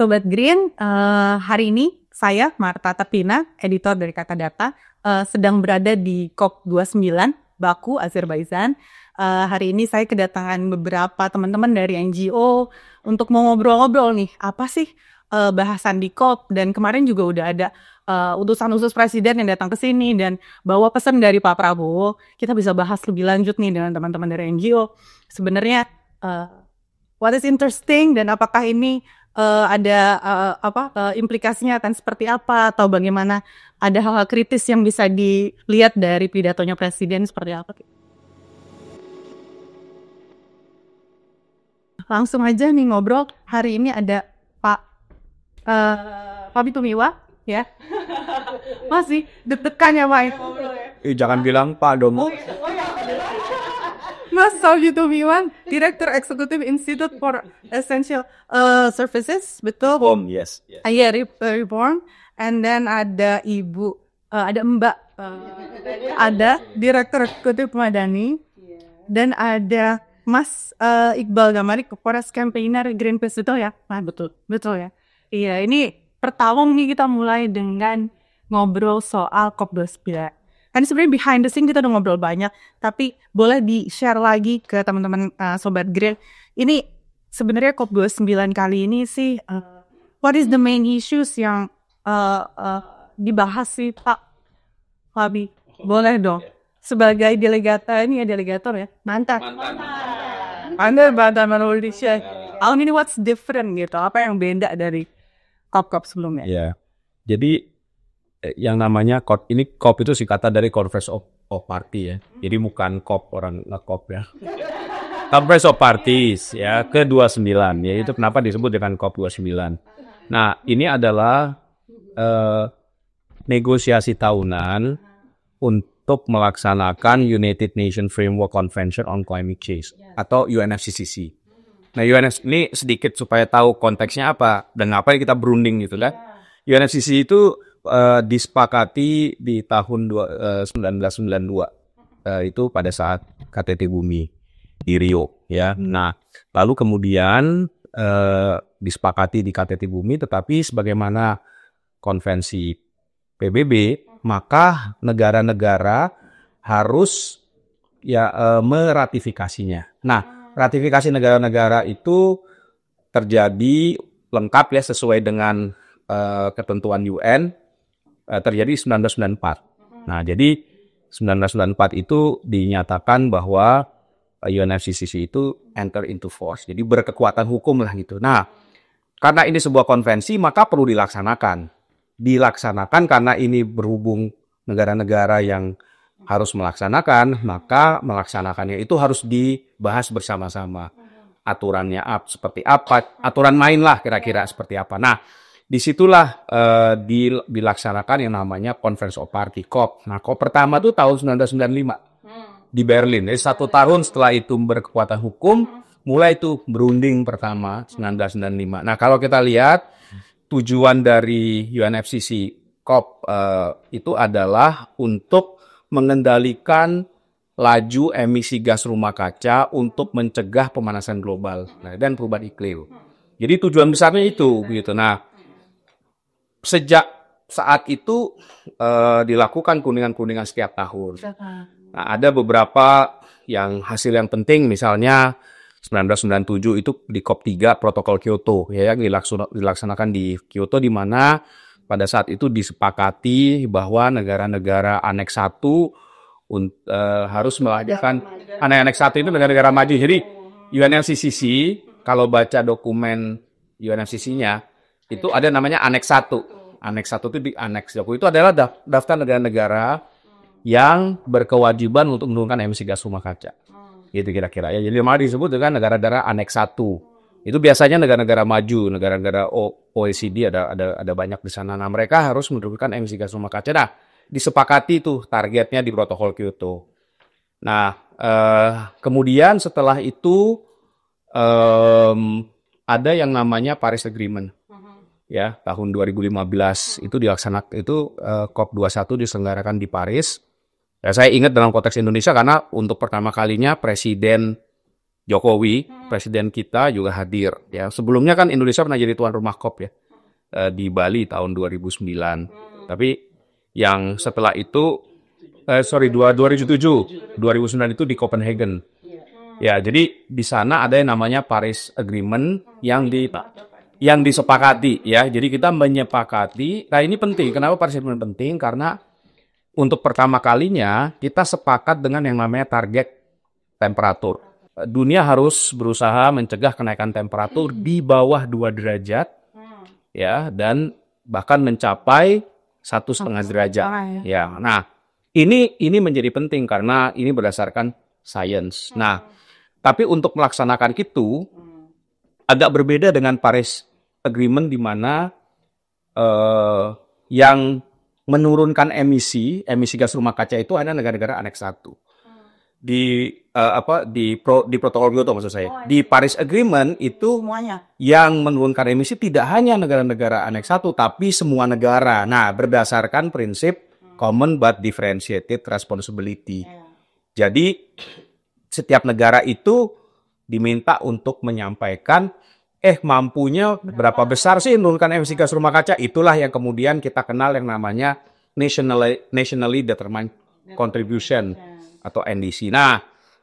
Sobat Green, hari ini saya, Marta Tapina, editor dari Kata Data, sedang berada di COP29, Baku, Azerbaijan. Hari ini saya kedatangan beberapa teman-teman dari NGO untuk mau ngobrol-ngobrol nih, apa sih bahasan di COP, dan kemarin juga udah ada utusan-utus presiden yang datang ke sini dan bawa pesan dari Pak Prabowo. Kita bisa bahas lebih lanjut nih dengan teman-teman dari NGO. Sebenarnya what is interesting dan apakah ini ada implikasinya akan seperti apa, atau bagaimana ada hal-hal kritis yang bisa dilihat dari pidatonya presiden seperti apa? Langsung aja nih ngobrol. Hari ini ada Pak Tumiwa, ya. Masih deg-degan ya Pak ngobrol ya. Jangan bilang Pak dong. Mas Fabi Tumiwa, Director Executive Institute for Essential Services, betul? Yes. Iya, Reborn. And then ada Ibu, ada Mbak, ada Direktur Eksekutif Madani, dan ada Mas Iqbal Gamari, Forest Campaigner Greenpeace, betul ya? Nah, betul ya. Iya, ini pertama nih kita mulai dengan ngobrol soal COP29. Kan sebenarnya behind the scene kita udah ngobrol banyak, tapi boleh di-share lagi ke teman-teman Sobat Green. Ini sebenarnya COP29 kali ini sih, what is the main issues yang dibahas sih Pak Fabi? Boleh dong. Sebagai delegator ya? Mantan Indonesia. Tahun ini what's different gitu? Apa yang beda dari COP sebelumnya? Ya, jadi yang namanya COP itu singkatan dari Conference of Party ya. Jadi bukan COP orang nge-COP ya. Conference of Parties ya, ke-29 ya, itu kenapa disebut dengan COP29. Nah, ini adalah negosiasi tahunan untuk melaksanakan United Nations Framework Convention on Climate Change atau UNFCCC. Nah, ini sedikit supaya tahu konteksnya apa dan ngapain kita berunding gitu kan. UNFCCC itu disepakati di tahun 1992 itu pada saat KTT Bumi di Rio ya. Nah, lalu kemudian disepakati di KTT Bumi, tetapi sebagaimana konvensi PBB, maka negara-negara harus meratifikasinya. Nah, ratifikasi negara-negara itu terjadi lengkap ya sesuai dengan ketentuan UN. Terjadi 1994. Nah, jadi 1994 itu dinyatakan bahwa UNFCCC itu enter into force. Jadi berkekuatan hukum lah gitu. Nah, karena ini sebuah konvensi maka perlu dilaksanakan. Dilaksanakan karena ini berhubung negara-negara yang harus melaksanakan, maka melaksanakannya itu harus dibahas bersama-sama. Aturannya seperti apa, aturan main lah kira-kira seperti apa. Nah, disitulah dilaksanakan yang namanya Conference of Party, COP. Nah, COP pertama itu tahun 1995 di Berlin. Jadi 1 tahun setelah itu berkekuatan hukum, mulai itu berunding pertama 1995. Nah, kalau kita lihat tujuan dari UNFCCC COP itu adalah untuk mengendalikan laju emisi gas rumah kaca untuk mencegah pemanasan global dan perubahan iklim. Jadi tujuan besarnya itu begitu. Nah, sejak saat itu dilakukan kuningan-kuningan setiap tahun. Nah, ada beberapa hasil yang penting, misalnya 1997 itu di COP3 Protokol Kyoto ya, yang dilaksanakan di Kyoto, di mana pada saat itu disepakati bahwa negara-negara Aneks 1 harus melakukan Aneks 1 itu negara-negara maju. Jadi UNFCCC kalau baca dokumen UNFCCC-nya itu ada namanya Aneks 1. Aneks 1 itu di Aneks 20 itu adalah daftar negara-negara yang berkewajiban untuk menurunkan emisi gas rumah kaca. Gitu kira-kira ya. Jadi malah disebut dengan negara-negara Aneks 1. Itu biasanya negara-negara maju, negara-negara OECD ada banyak di sana. Nah, mereka harus menurunkan emisi gas rumah kaca. Nah, disepakati itu targetnya di Protokol Kyoto. Nah, kemudian setelah itu ada yang namanya Paris Agreement. Ya, tahun 2015 itu dilaksanakan, itu COP21 diselenggarakan di Paris. Ya, saya ingat dalam konteks Indonesia karena untuk pertama kalinya Presiden Jokowi, presiden kita juga hadir. Ya, sebelumnya kan Indonesia pernah jadi tuan rumah COP ya di Bali tahun 2009. Tapi yang setelah itu, 2009 itu di Copenhagen. Ya, jadi di sana ada yang namanya Paris Agreement yang disepakati ya. Jadi kita menyepakati. Nah, ini penting. Kenapa Paris Agreement penting? Karena untuk pertama kalinya kita sepakat dengan yang namanya target temperatur. Dunia harus berusaha mencegah kenaikan temperatur di bawah 2 derajat ya, dan bahkan mencapai 1,5 derajat. Ya, nah ini menjadi penting karena ini berdasarkan sains. Nah, tapi untuk melaksanakan itu agak berbeda dengan Paris Agreement di mana yang menurunkan emisi gas rumah kaca itu ada negara-negara Aneks 1. Di protokol Kyoto maksud saya. Di Paris Agreement itu yang menurunkan emisi tidak hanya negara-negara Aneks 1 tapi semua negara. Nah, berdasarkan prinsip common but differentiated responsibility. Jadi setiap negara itu diminta untuk menyampaikan mampunya berapa besar sih menurunkan emisi gas rumah kaca. Itulah yang kemudian kita kenal yang namanya nationally determined contribution atau NDC. Nah,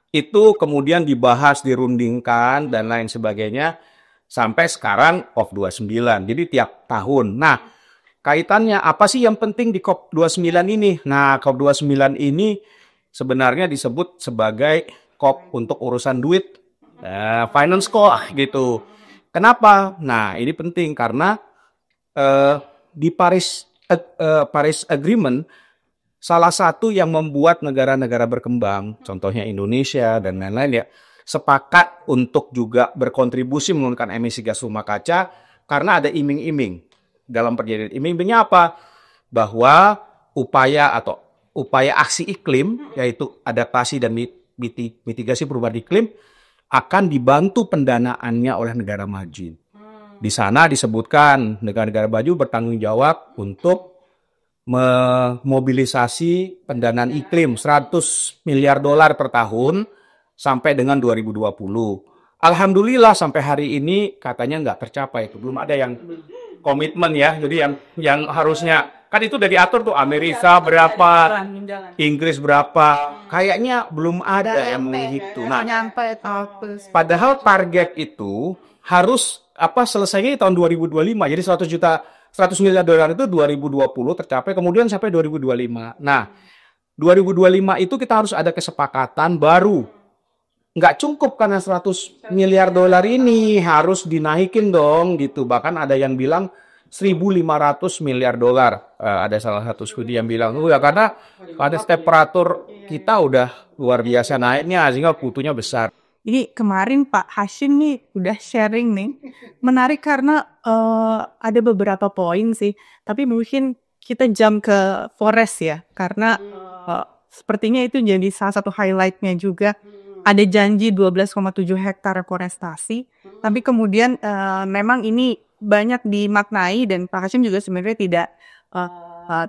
itu kemudian dibahas, dirundingkan, dan lain sebagainya, sampai sekarang COP29. Jadi tiap tahun. Nah, kaitannya apa sih yang penting di COP29 ini? Nah, COP29 ini sebenarnya disebut sebagai COP untuk urusan duit, finance COP gitu. Kenapa? Nah, ini penting karena di Paris Agreement, salah satu yang membuat negara-negara berkembang, contohnya Indonesia dan lain-lain ya, sepakat untuk juga berkontribusi menurunkan emisi gas rumah kaca karena ada iming-iming. Dalam perjanjian iming-imingnya apa? Bahwa upaya aksi iklim, yaitu adaptasi dan mitigasi perubahan iklim, akan dibantu pendanaannya oleh negara maju. Di sana disebutkan negara-negara maju bertanggung jawab untuk memobilisasi pendanaan iklim $100 miliar per tahun sampai dengan 2020. Alhamdulillah sampai hari ini katanya nggak tercapai. Itu belum ada yang komitmen ya. Jadi yang harusnya kan itu udah diatur tuh Amerika berapa, Inggris berapa. Kayaknya belum ada yang menghitung. Nah, padahal target itu harus selesainya di tahun 2025. Jadi 100 miliar dolar itu 2020 tercapai, kemudian sampai 2025. Nah, 2025 itu kita harus ada kesepakatan baru. Nggak cukup karena 100 miliar dolar ini harus dinaikin dong gitu. Bahkan ada yang bilang 1.500 miliar dolar. Ada salah satu studi yang bilang, ya karena pada temperatur kita udah luar biasa naiknya sehingga butuhnya besar. Jadi kemarin Pak Hashim nih udah sharing nih, menarik karena ada beberapa poin sih, tapi mungkin kita jump ke forest ya, karena sepertinya itu jadi salah satu highlightnya juga. Ada janji 12,7 hektar reforestasi, tapi kemudian memang ini banyak dimaknai dan Pak Hashim juga sebenarnya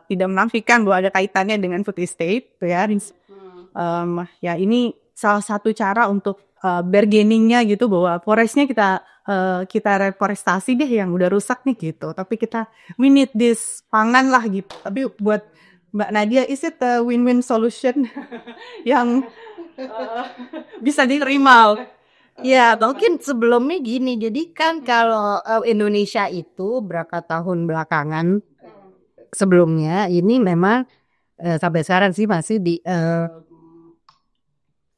tidak menafikan bahwa ada kaitannya dengan food estate, ya. Ya ini salah satu cara untuk bargainingnya gitu, bahwa forestnya kita reforestasi deh yang udah rusak nih gitu, tapi we need this pangan lah gitu. Tapi buat Mbak Nadia, is it a win-win solution yang bisa diterima? Ya, mungkin sebelumnya gini, jadi kan kalau Indonesia itu berapa tahun belakangan sebelumnya ini memang sampai sekarang sih masih di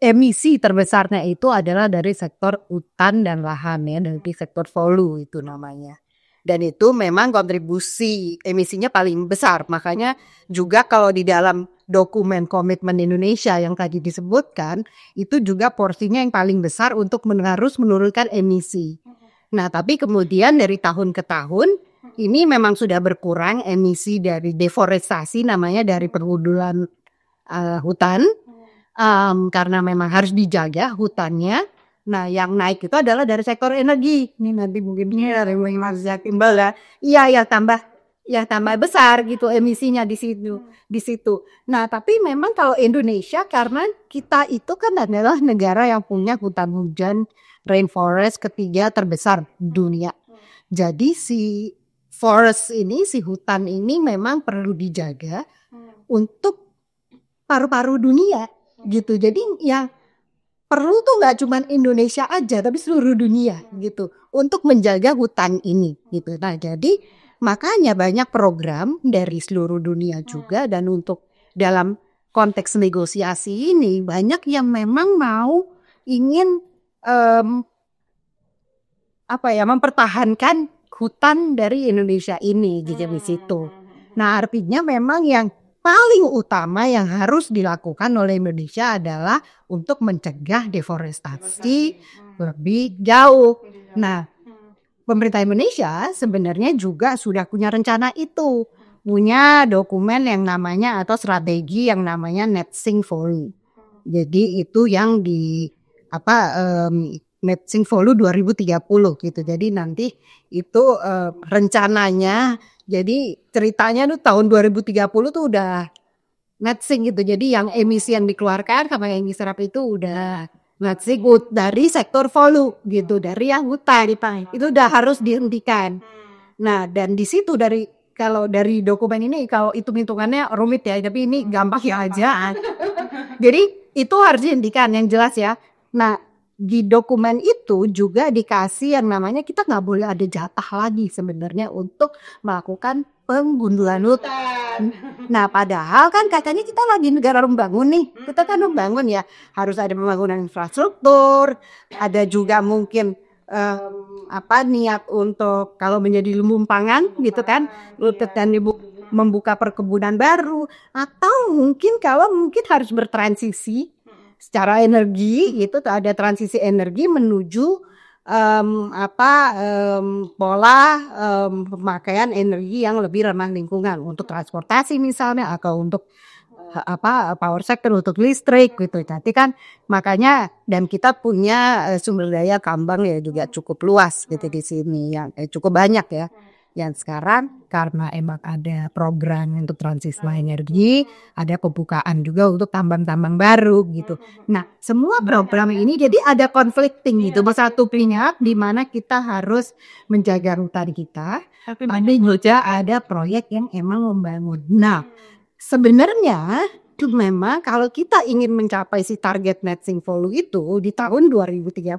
emisi terbesarnya itu adalah dari sektor hutan dan lahan ya, dari sektor volume itu namanya. Dan itu memang kontribusi emisinya paling besar. Makanya juga kalau di dalam dokumen komitmen Indonesia yang tadi disebutkan, itu juga porsinya yang paling besar untuk harus menurunkan emisi. Nah, tapi kemudian dari tahun ke tahun, ini memang sudah berkurang emisi dari deforestasi, namanya dari perbudulan hutan. Karena memang harus dijaga hutannya. Nah, yang naik itu adalah dari sektor energi. Ini nanti mungkin dari Mas Timbal ya. Iya, tambah ya tambah besar gitu emisinya di situ. Nah, tapi memang kalau Indonesia karena kita itu kan adalah negara yang punya hutan hujan rainforest ketiga terbesar dunia. Jadi si hutan ini memang perlu dijaga untuk paru-paru dunia gitu. Jadi yang perlu tuh nggak cuma Indonesia aja, tapi seluruh dunia gitu untuk menjaga hutan ini gitu. Nah, jadi makanya banyak program dari seluruh dunia juga dan untuk dalam konteks negosiasi ini banyak yang memang ingin mempertahankan hutan dari Indonesia ini gitu di situ. Nah, artinya memang yang paling utama yang harus dilakukan oleh Indonesia adalah untuk mencegah deforestasi lebih jauh. Nah, pemerintah Indonesia sebenarnya juga sudah punya rencana itu, punya dokumen yang namanya atau strategi yang namanya Net Sink Volume. Jadi itu yang Net Sink Volume 2030 gitu. Jadi nanti itu rencananya. Jadi ceritanya tuh tahun 2030 tuh udah net sink gitu. Jadi yang emisi yang dikeluarkan sama yang diserap itu udah net sink dari sektor volume gitu, dari yang hutan itu udah harus dihentikan. Nah, dan di situ kalau dari dokumen ini kalau hitung-hitungannya rumit ya, tapi ini gampang ya aja. Jadi itu harus dihentikan yang jelas ya. Nah, di dokumen itu juga dikasih yang namanya kita nggak boleh ada jatah lagi sebenarnya untuk melakukan penggundulan hutan. Nah, padahal kan katanya kita lagi negara membangun nih, kita kan membangun ya, harus ada pembangunan infrastruktur, ada juga mungkin niat untuk kalau menjadi lumbung pangan gitu kan, dan membuka perkebunan baru, atau mungkin harus bertransisi secara energi gitu, ada transisi energi menuju pola pemakaian energi yang lebih ramah lingkungan untuk transportasi misalnya atau untuk power sector untuk listrik gitu. Nanti kan makanya dan kita punya sumber daya tambang ya juga cukup luas gitu di sini yang cukup banyak ya. Yang sekarang karena emang ada program untuk transisi energi, ada pembukaan juga untuk tambang-tambang baru gitu. Nah, semua program ini jadi ada conflicting gitu. Satu pihak di mana kita harus menjaga hutan kita, tapi juga ada proyek yang emang membangun. Nah, sebenarnya memang kalau kita ingin mencapai si target net sink volume itu di tahun 2030,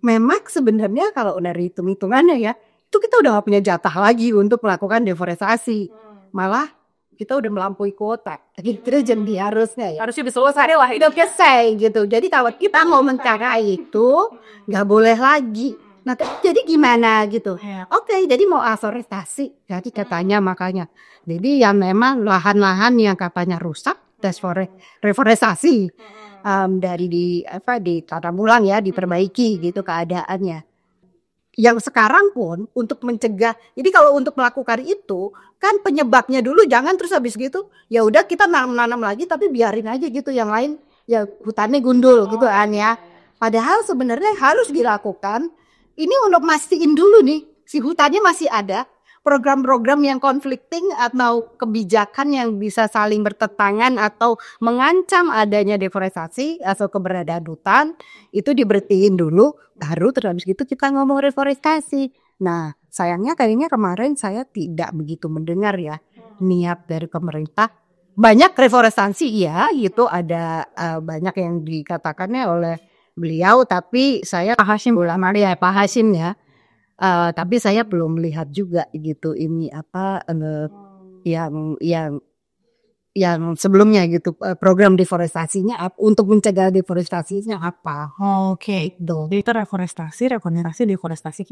memang sebenarnya kalau dari hitung-hitungannya ya, itu kita udah gak punya jatah lagi untuk melakukan deforestasi. Malah kita udah melampaui kuota. Gitu jadi harusnya ya. Harusnya bisa selesai lah. Udah selesai gitu. Jadi kalau kita mau mencapai itu gak boleh lagi. Nah jadi gimana gitu. Oke, jadi mau afforestasi. Jadi katanya makanya. Jadi yang memang lahan-lahan yang katanya rusak, reforestasi dari ditanam ulang ya, diperbaiki gitu keadaannya. Yang sekarang pun untuk mencegah, jadi kalau untuk melakukan itu kan penyebabnya dulu jangan terus habis gitu ya udah kita nanam lagi tapi biarin aja gitu yang lain ya hutannya gundul gitu kan ya. Padahal sebenarnya harus dilakukan ini untuk mastiin dulu nih si hutannya masih ada, program-program yang conflicting atau kebijakan yang bisa saling bertentangan atau mengancam adanya deforestasi atau keberadaan hutan itu diberhentiin dulu, baru terus gitu kita ngomong reforestasi. Nah, sayangnya kayaknya kemarin saya tidak begitu mendengar ya niat dari pemerintah. Banyak reforestasi ya, gitu ada banyak yang dikatakannya oleh beliau, tapi saya Pak Hasyim ya. Tapi saya belum melihat juga gitu ini yang sebelumnya gitu program deforestasinya untuk mencegah deforestasinya apa? Oke, jadi itu deforestasi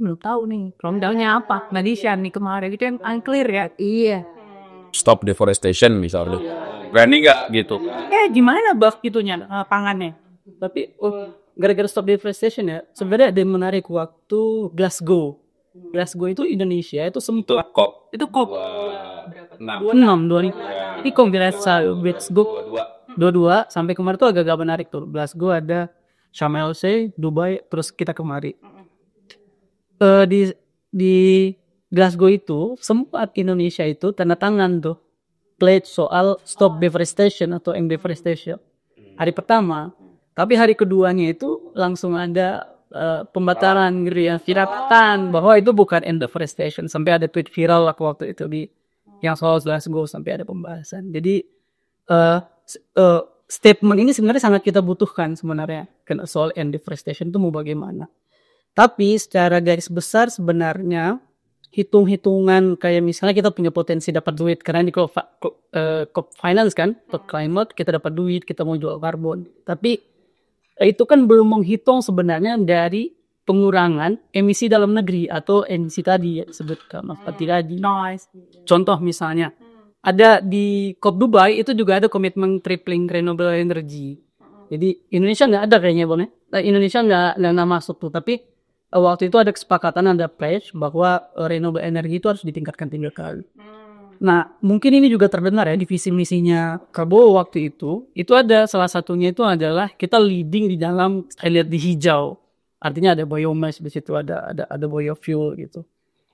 belum tahu nih. Programnya apa? Malaysia nih kemarin itu yang unclear ya. Iya. Stop deforestation misalnya. Berani nggak gitu? Gimana bak gitunya pangannya? Tapi gara-gara stop deforestation ya, sebenarnya ada yang menarik waktu Glasgow. Glasgow itu Indonesia itu sempat COP. Itu COP 26. Ini Glasgow 22 sampai kemarin tuh agak menarik tuh. Glasgow ada Sharm el Sheikh, Dubai, terus kita kemari. Di Glasgow itu sempat Indonesia itu tanda tangan tuh pledge soal stop deforestation atau end deforestation hari pertama, tapi hari keduanya itu langsung ada pembatalan gitu ya, viratan bahwa itu bukan end deforestation, sampai ada tweet viral waktu itu di yang soal Glasgow sampai ada pembahasan. Jadi statement ini sebenarnya sangat kita butuhkan sebenarnya soal end deforestation itu mau bagaimana. Tapi secara garis besar sebenarnya hitung-hitungan kayak misalnya kita punya potensi dapat duit karena di COP finance kan, COP climate kita dapat duit, kita mau jual karbon. Tapi itu kan belum menghitung sebenarnya dari pengurangan emisi dalam negeri atau emisi tadi ya disebutkan Mas Pati tadi. Contoh misalnya ada di COP Dubai itu juga ada komitmen tripling renewable energy. Jadi Indonesia nggak ada kayaknya Bang ya. Indonesia nggak masuk tuh, tapi waktu itu ada kesepakatan, ada pledge bahwa renewable energy itu harus ditingkatkan 3 kali. Nah, mungkin ini juga terdengar ya di visi misinya Prabowo waktu itu ada salah satunya itu adalah kita leading di dalam lihat di hijau. Artinya ada biomass di situ, ada biofuel gitu.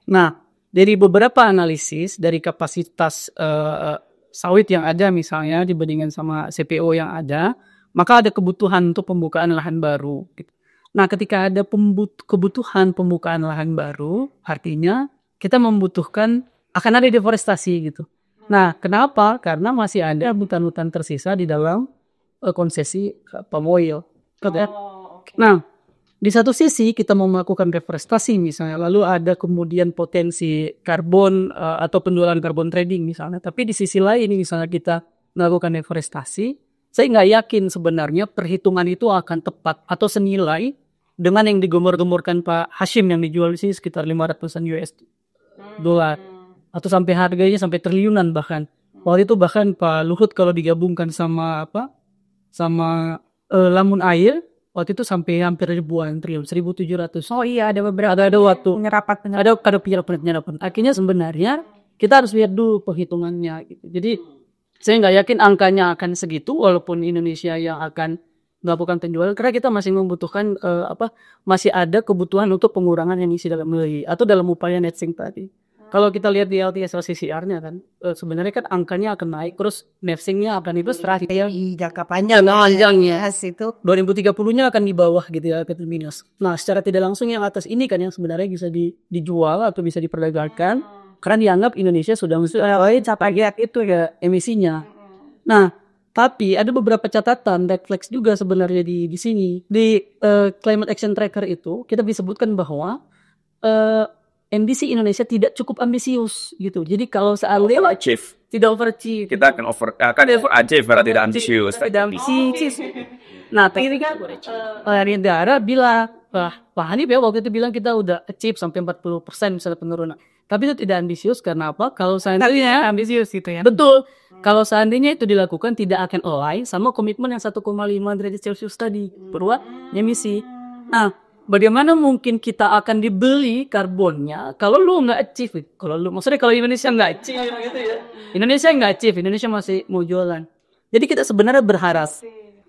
Nah, dari beberapa analisis dari kapasitas sawit yang ada misalnya dibandingkan sama CPO yang ada, maka ada kebutuhan untuk pembukaan lahan baru gitu. Nah, ketika ada kebutuhan pembukaan lahan baru, artinya kita membutuhkan akan ada deforestasi gitu. Nah, kenapa? Karena masih ada hutan-hutan tersisa di dalam konsesi palm oil. Nah, di satu sisi kita mau melakukan deforestasi misalnya, lalu ada kemudian potensi karbon atau penjualan karbon trading misalnya. Tapi di sisi lain misalnya kita melakukan deforestasi, saya nggak yakin sebenarnya perhitungan itu akan tepat atau senilai dengan yang digomor-gomorkan Pak Hashim yang dijual di sini sekitar 500-an US dolar atau sampai harganya sampai triliunan bahkan. Waktu itu bahkan Pak Luhut kalau digabungkan sama lamun air waktu itu sampai hampir ribuan triliun, 1.700. Oh iya, ada beberapa ada waktu penyerapan. ada penyerapan. Akhirnya sebenarnya kita harus lihat dulu perhitungannya gitu. Jadi saya nggak yakin angkanya akan segitu walaupun Indonesia yang akan melakukan penjualan, karena kita masih membutuhkan masih ada kebutuhan untuk pengurangan emisi dalam negeri atau dalam upaya net sink tadi. Kalau kita lihat di LTS LCCR-nya kan sebenarnya kan angkanya akan naik, terus net sink-nya akan itu terakhir Di jangka panjang ya. itu 2030-nya akan di bawah gitu ya PT minus. Nah, secara tidak langsung yang atas ini kan yang sebenarnya bisa dijual atau bisa diperdagangkan karena dianggap Indonesia sudah capai itu ya emisinya. Nah, tapi ada beberapa catatan red flags juga sebenarnya di sini. Di Climate Action Tracker itu kita disebutkan bahwa NDC Indonesia tidak cukup ambisius gitu. Jadi kalau seandainya tidak overachieve, Kita akan overachieve karena tidak ambisius. Nah, tapi kan negara bilang, Pak Hanif ya waktu itu bilang kita udah achieve sampai 40% misalnya penurunan. Tapi itu tidak ambisius karena apa? Kalau seandainya ambisius gitu ya. Betul. Kalau seandainya itu dilakukan tidak akan align sama komitmen yang 1,5 derajat Celcius tadi beruat emisi. Nah, bagaimana mungkin kita akan dibeli karbonnya kalau lu nggak achieve? Kalau Indonesia nggak achieve gitu ya. Indonesia masih mau jualan. Jadi kita sebenarnya berharap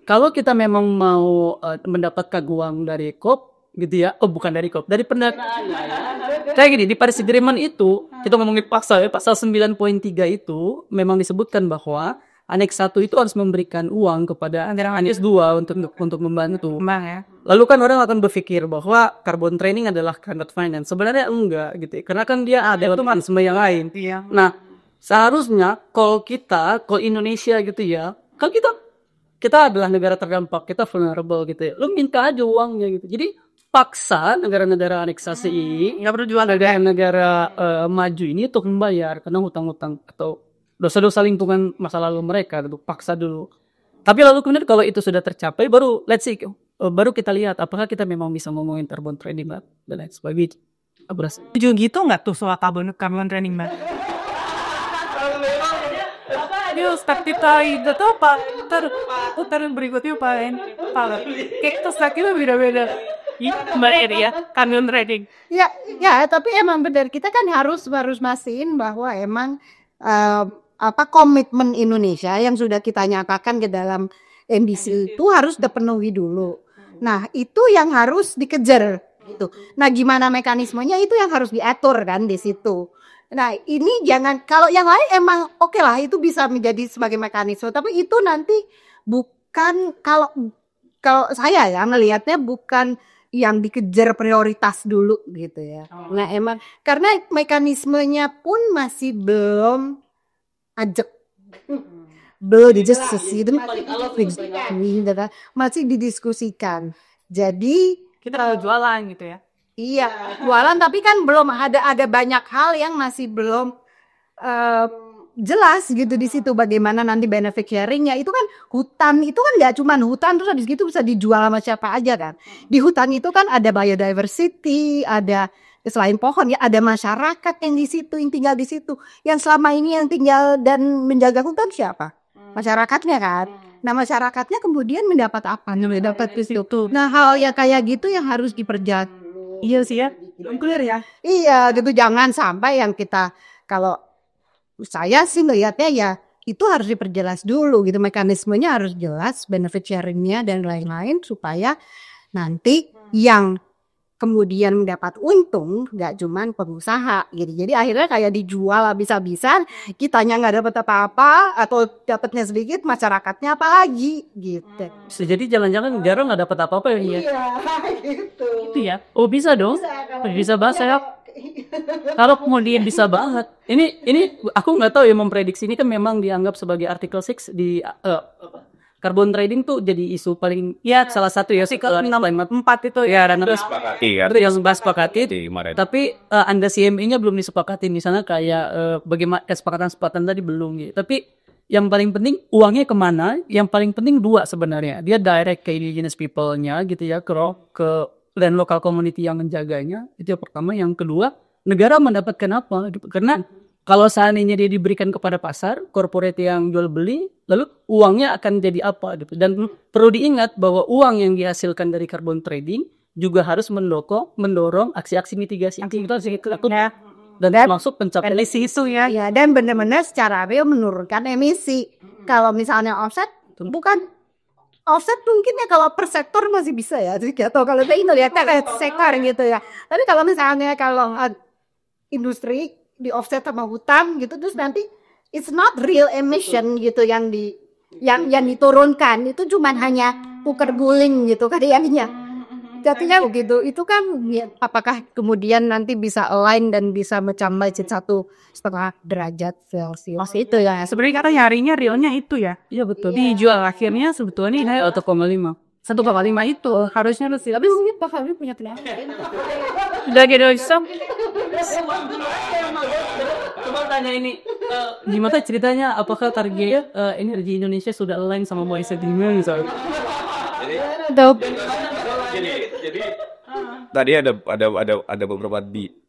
kalau kita memang mau mendapatkan uang dari COP gitu ya, bukan dari COP, dari pendanaan. Kayak gini, di Paris Agreement itu kita ngomongin pasal 9.3 itu memang disebutkan bahwa Aneks 1 itu harus memberikan uang kepada Aneks 2 untuk membantu. Ya. Lalu kan orang akan berpikir bahwa carbon trading adalah climate finance. Sebenarnya enggak gitu. Karena kan dia ada mekanisme yang lain. Iya. Nah, seharusnya kalau Indonesia gitu ya, kalau kita adalah negara terdampak, kita vulnerable gitu ya. Lu minta aja uangnya gitu. Jadi paksa negara-negara aneksasi ini nggak perlu jual negara maju ini untuk membayar karena hutang-hutang atau dosa-dosa lingkungan masa lalu mereka itu paksa dulu. Tapi lalu kemudian kalau itu sudah tercapai baru baru kita lihat apakah kita memang bisa ngomongin carbon trading dan lain sebagainya. Setuju gitu nggak tuh soal carbon trading Mbak? Yuk, start kita itu apa? Putar berikutnya Pak. Kayak terus kita beda-beda. Mbak Eri ya, carbon trading. Ya, tapi emang benar kita kan harus mastiin bahwa emang komitmen Indonesia yang sudah kita nyatakan ke dalam NDC itu harus dipenuhi dulu. Nah, itu yang harus dikejar gitu. Nah, gimana mekanismenya itu yang harus diatur kan di situ. Nah, ini jangan, kalau yang lain emang oke lah itu bisa menjadi sebagai mekanisme, tapi itu nanti bukan, kalau saya ya melihatnya bukan yang dikejar prioritas dulu gitu ya. Nah, emang karena mekanismenya pun masih belum ajak, belum masih didiskusikan. Jadi Kita jualan gitu ya. iya, jualan tapi kan belum ada banyak hal yang masih belum jelas gitu di situ bagaimana nanti benefit sharingnya. Itu kan hutan itu kan nggak cuma hutan terus habis gitu bisa dijual sama siapa aja kan. Di hutan itu kan ada biodiversity, ada selain pohon ya ada masyarakat yang di situ, yang tinggal di situ. Yang selama ini yang tinggal dan menjaga hutan siapa? Masyarakatnya kan. Nah, masyarakatnya kemudian mendapat apa? Mendapat di situ. Nah, hal yang kayak gitu yang harus diperjelas. Iya sih ya. Clear ya. Iya, gitu jangan sampai yang kita, kalau saya sih melihatnya ya itu harus diperjelas dulu gitu, mekanismenya harus jelas, benefit sharingnya dan lain-lain supaya nanti yang kemudian mendapat untung nggak cuman pengusaha gitu. Jadi akhirnya kayak dijual habis-habisan, kitanya nggak dapat apa-apa atau dapatnya sedikit, masyarakatnya apa lagi gitu. Bisa jadi jangan-jangan negara nggak dapat apa-apa ya. Iya, gitu. Itu ya. Oh bisa dong. Bisa banget saya. Kalau kemudian bisa banget. Ini aku nggak tahu ya memprediksi, ini kan memang dianggap sebagai Article 6 di carbon trading tuh jadi isu paling salah satu ya Artikel 64 itu ya dan Sepakati kan. itu yang bahas sepakati. Kemarin. Tapi Anda CME-nya belum disepakati di sana kayak bagaimana kesepakatan tadi belum gitu. Tapi yang paling penting uangnya kemana? Yang paling penting dua sebenarnya. Dia direct ke indigenous people-nya gitu ya, ke dan lokal community yang menjaganya. Itu yang pertama. Yang kedua, negara mendapatkan apa? Karena kalau seandainya dia diberikan kepada pasar, corporate yang jual beli, lalu uangnya akan jadi apa? Dan perlu diingat bahwa uang yang dihasilkan dari carbon trading juga harus mendorong aksi-aksi mitigasi. Dan termasuk pencapaian isu ya. Ya, dan benar-benar secara real menurunkan emisi. Kalau misalnya offset, bukan offset mungkin ya kalau per sektor masih bisa ya. Atau kalau saya lihat sektor gitu ya. Tapi kalau misalnya kalau industri di offset sama hutan gitu, terus nanti it's not real emission gitu yang diturunkan, itu cuman hanya puker guling gitu kan jadinya. Jadinya begitu. Itu kan ya, apakah kemudian nanti bisa align dan bisa mencapai 1,5 derajat Celcius itu ya. Sebenarnya karena nyarinya realnya itu ya. Iya betul. Dijual akhirnya sebetulnya 1,5 itu harusnya lebih. Tapi mungkin Pak Fabri punya tenaga. Udah gitu coba tanya ini gimana ceritanya, apakah target energi Indonesia sudah align sama OECD misalnya? Jadi tadi ada beberapa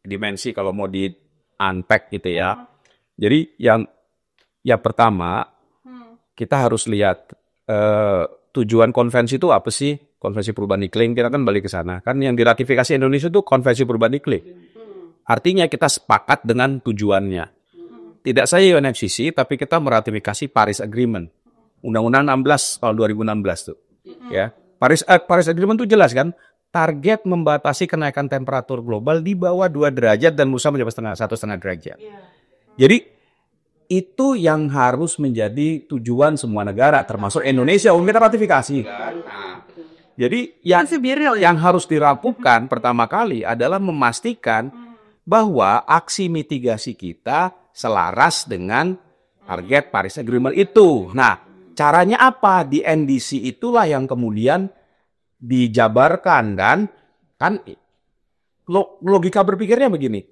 dimensi kalau mau di unpack gitu ya. Jadi yang pertama kita harus lihat tujuan konvensi itu apa sih? Konvensi perubahan iklim, kita kan balik ke sana. Kan yang diratifikasi Indonesia itu konvensi perubahan iklim. Artinya kita sepakat dengan tujuannya. Tidak saja UNFCCC, tapi kita meratifikasi Paris Agreement. Undang-Undang 16 tahun 2016 tuh. Ya. Paris Agreement itu jelas kan? Target membatasi kenaikan temperatur global di bawah 2 derajat dan musim mencapai 1,5 derajat. Jadi itu yang harus menjadi tujuan semua negara, termasuk Indonesia. Kita ratifikasi. Jadi yang harus dirapukan pertama kali adalah memastikan bahwa aksi mitigasi kita selaras dengan target Paris Agreement itu. Nah, caranya apa? Di NDC itulah yang kemudian dijabarkan, dan kan logika berpikirnya begini.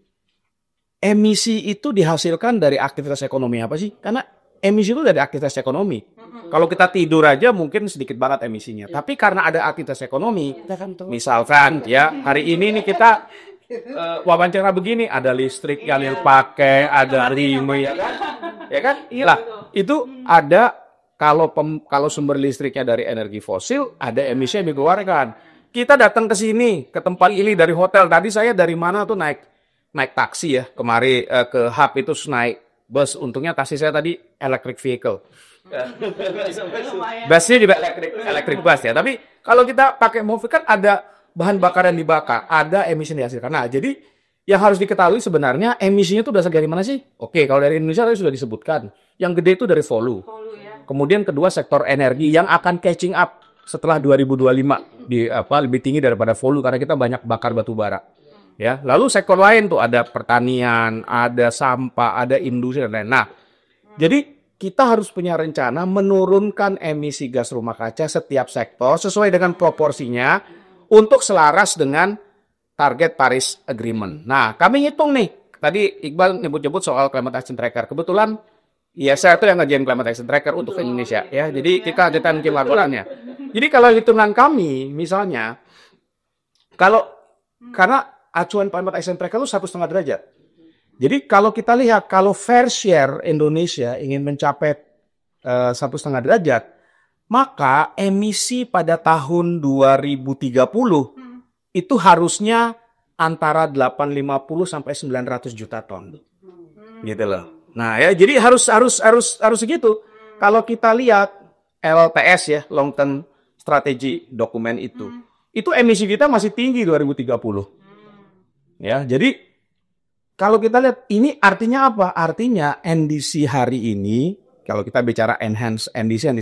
Emisi itu dihasilkan dari aktivitas ekonomi apa sih? Karena emisi itu dari aktivitas ekonomi. Kalau kita tidur aja mungkin sedikit banget emisinya. Tapi karena ada aktivitas ekonomi, misalkan ya hari ini nih kita wawancara begini, ada listrik yang dipakai, ada rimnya, ya kan? Lah itu ada kalau sumber listriknya dari energi fosil, ada emisi yang dikeluarkan. Kita datang ke sini, ke tempat ini dari hotel. Tadi saya dari mana tuh naik taksi ya, kemari ke hub itu naik bus. Untungnya taksi saya tadi electric vehicle. Busnya juga electric bus ya. Tapi kalau kita pakai mobil kan ada bahan bakar yang dibakar, ada emisi yang dihasilkan. Nah, jadi yang harus diketahui sebenarnya emisinya itu berasal dari mana sih? Oke, kalau dari Indonesia tadi sudah disebutkan. Yang gede itu dari Volu. Kemudian kedua sektor energi yang akan catching up setelah 2025 lebih tinggi daripada Volu karena kita banyak bakar batu bara. Ya, lalu sektor lain tuh ada pertanian, ada sampah, ada industri dan lain. Nah, jadi kita harus punya rencana menurunkan emisi gas rumah kaca setiap sektor sesuai dengan proporsinya untuk selaras dengan target Paris Agreement. Nah, kami ngitung nih. Tadi Iqbal nyebut-nyebut soal Climate Action Tracker. Kebetulan, ya saya tuh yang ngerjain Climate Action Tracker untuk Indonesia. Ya, jadi kita bikin laporannya. Jadi kalau hitungan kami, misalnya, karena acuan Climate Action Tracker itu 1,5 derajat. Jadi kalau kita lihat, kalau fair share Indonesia ingin mencapai 1,5 derajat, maka emisi pada tahun 2030 itu harusnya antara 850 sampai 900 juta ton. Gitu loh. Nah, ya jadi harus segitu. Kalau kita lihat LTS ya, long term strategy dokumen itu emisi kita masih tinggi 2030. Ya, jadi kalau kita lihat ini artinya apa? Artinya NDC hari ini, kalau kita bicara enhance NDC yang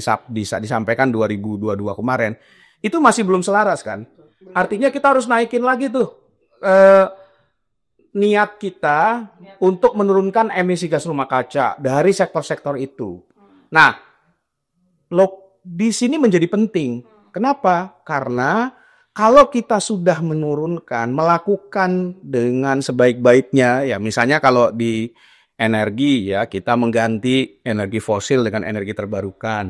disampaikan 2022 kemarin, itu masih belum selaras kan? Artinya kita harus naikin lagi tuh niat kita untuk menurunkan emisi gas rumah kaca dari sektor-sektor itu. Nah, di sini menjadi penting. Kenapa? Karena kalau kita sudah menurunkan, melakukan dengan sebaik-baiknya, ya misalnya kalau di energi ya kita mengganti energi fosil dengan energi terbarukan,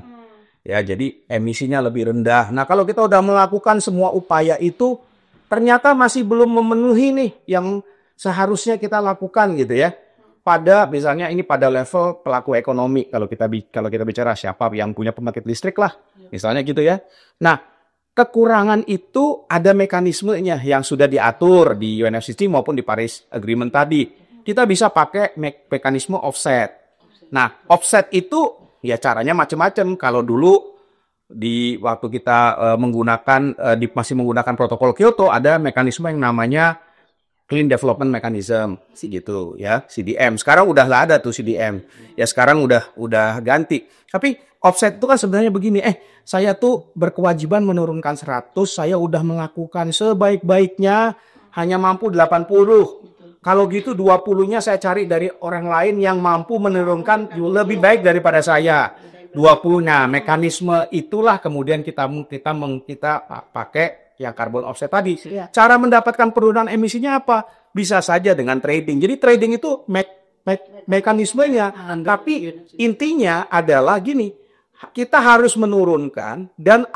ya jadi emisinya lebih rendah. Nah kalau kita udah melakukan semua upaya itu, ternyata masih belum memenuhi nih yang seharusnya kita lakukan gitu ya. Misalnya ini pada level pelaku ekonomi kalau kita bicara siapa yang punya pembangkit listrik lah, misalnya gitu ya. Nah kekurangan itu ada mekanismenya yang sudah diatur di UNFCCC maupun di Paris Agreement tadi. Kita bisa pakai mekanisme offset. Nah, offset itu ya caranya macam-macam. Kalau dulu waktu kita masih menggunakan protokol Kyoto ada mekanisme yang namanya Clean Development Mechanism gitu ya, CDM. Sekarang udah lah ada tuh CDM. Ya sekarang udah ganti. Tapi offset itu kan sebenarnya begini, saya tuh berkewajiban menurunkan 100, saya udah melakukan sebaik-baiknya, hanya mampu 80. Kalau gitu 20-nya saya cari dari orang lain yang mampu menurunkan lebih baik daripada saya. 20-nya mekanisme itulah kemudian kita pakai yang carbon offset tadi. Cara mendapatkan penurunan emisinya apa? Bisa saja dengan trading. Jadi trading itu mekanismenya, tapi intinya adalah gini. Kita harus menurunkan dan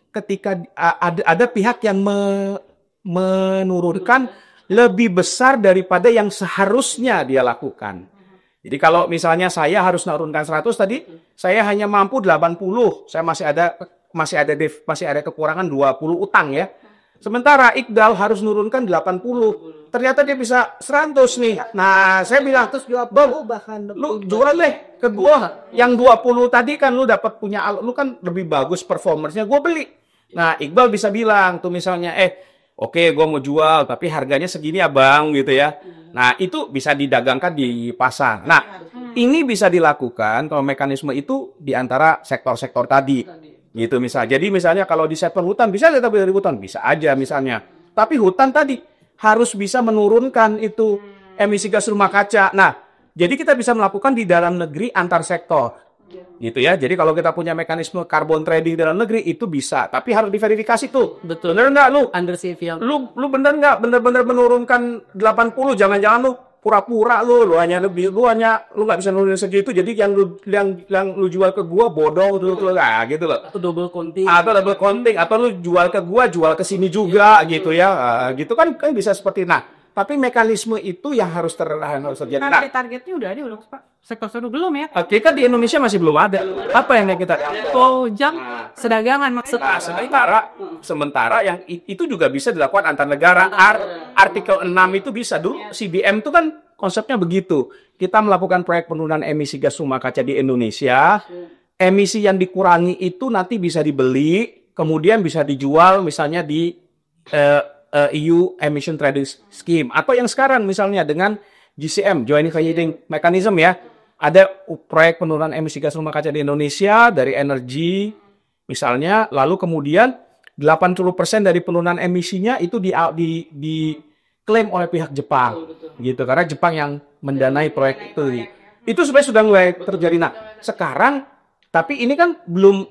ketika ada pihak yang menurunkan lebih besar daripada yang seharusnya dia lakukan. Jadi kalau misalnya saya harus menurunkan 100 tadi, saya hanya mampu 80. Saya masih ada kekurangan 20 utang ya. Sementara Iqbal harus menurunkan 80. Ternyata dia bisa 100 nih. Nah, saya bilang, bahkan lu jual deh ke gua. Yang 20 tadi kan lu dapat punya, lu kan lebih bagus performance-nya, gua beli. Nah, Iqbal bisa bilang tuh misalnya, oke, gua mau jual, tapi harganya segini ya bang, gitu ya. Nah, itu bisa didagangkan di pasar. Nah, ini bisa dilakukan kalau mekanisme itu di antara sektor-sektor tadi. Gitu misalnya. Jadi misalnya kalau di sektor hutan bisa lihat dari hutan bisa aja misalnya. Tapi hutan tadi harus bisa menurunkan itu emisi gas rumah kaca. Nah, jadi kita bisa melakukan di dalam negeri antar sektor. Gitu ya. Jadi kalau kita punya mekanisme carbon trading dalam negeri itu bisa, tapi harus diverifikasi tuh. Betul. Bener nggak lu? Under CVM. Lu bener nggak bener-bener menurunkan 80? Jangan-jangan lu pura-pura lu nggak bisa nurunin segitu, jadi yang lu jual ke gua bodoh gitu loh. Atau double counting. Atau lu jual ke gua, jual ke sini juga gitu ya. Gitu kan bisa seperti tapi mekanisme itu yang harus terjadi. Nah, targetnya udah ada belum, Pak? Sektor belum ya? Kita di Indonesia masih belum ada. Apa yang kita Tojang sedagangan maksudnya. Sementara yang itu juga bisa dilakukan antar negara. Artikel 6 itu bisa. Dulu CBM itu kan konsepnya begitu. Kita melakukan proyek penurunan emisi gas rumah kaca di Indonesia. Emisi yang dikurangi itu nanti bisa dibeli kemudian bisa dijual misalnya di EU Emission Trading Scheme, atau yang sekarang misalnya dengan GCM, Joint Trading Mechanism ya, ada proyek penurunan emisi gas rumah kaca di Indonesia dari energi misalnya, lalu kemudian 80% dari penurunan emisinya itu diklaim oleh pihak Jepang, gitu, karena Jepang yang mendanai proyek itu. Itu sebenarnya sudah mulai terjadi. Nah, sekarang tapi ini kan belum